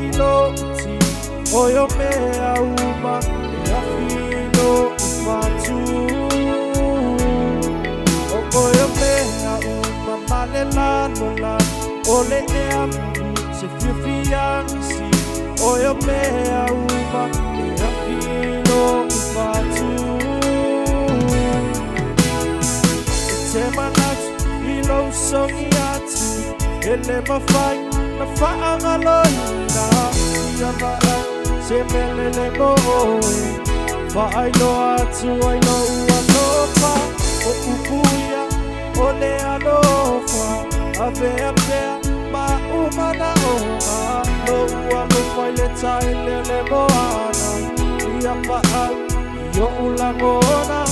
Bailo ti oyo mea uma e afino ufatu oyo mea uma malela lola ole e amu se fiafiansi oyo mea uma e afino ufatu te manatu ilo songi atu ele mafai na whaangalona ia maa se melele moe whailo atu ailo ualofa o upuia o le alofa apea ma umana oa lo ualofa ile tai lele moana ia maa io ulangona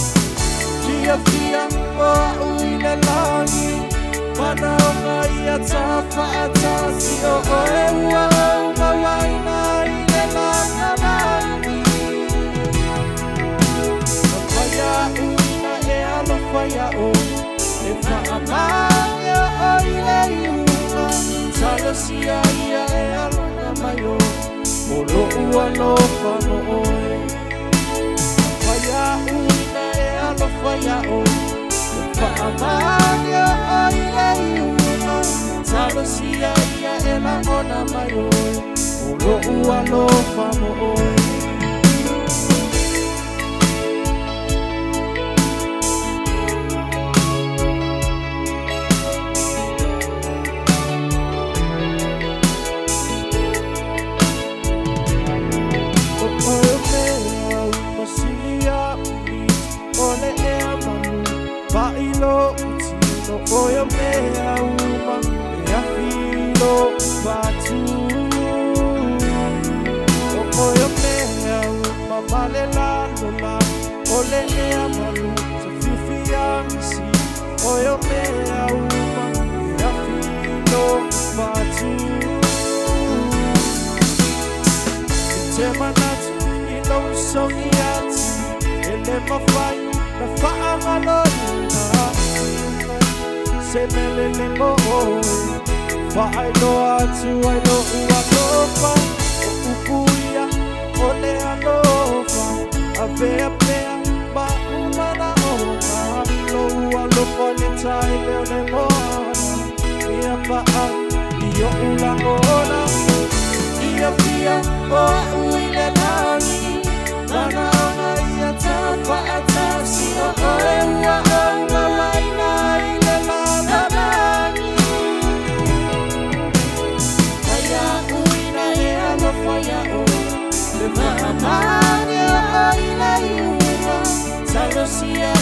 fia oa uile langi mana onga ia tafa atasi o oe ua uma waina ile langa nani Faya uina e alo faya o e whaamanya o ile iuna Talo sia ia e alo na mayo o lo ua lo whamo oe Faya uina e alo faya o Whaamanya o ile iuna Talo sia ia e la mona mai oe O lo ua lo whamo oe Oyo mea umasilia umi Ole e amanu Bailo utino oyo mea uma e afilo batu oyo mea uma malela lola ole e amalu sa fifiansi oyo mea uma e afilo batu te manatu ilo songi atu ele mafai na whaangalona se melele moe whailo atu ailo ualofa o upuia o le alofa apea ma umana oa lo ualofa le tai leo le moana ia paa io ulangona ia fia oa uile langi mana ona ia tafa atasi o oe ua uma waina ile langa nani Faya uina e alo faya o le whaamanya o ile iuna Talo sia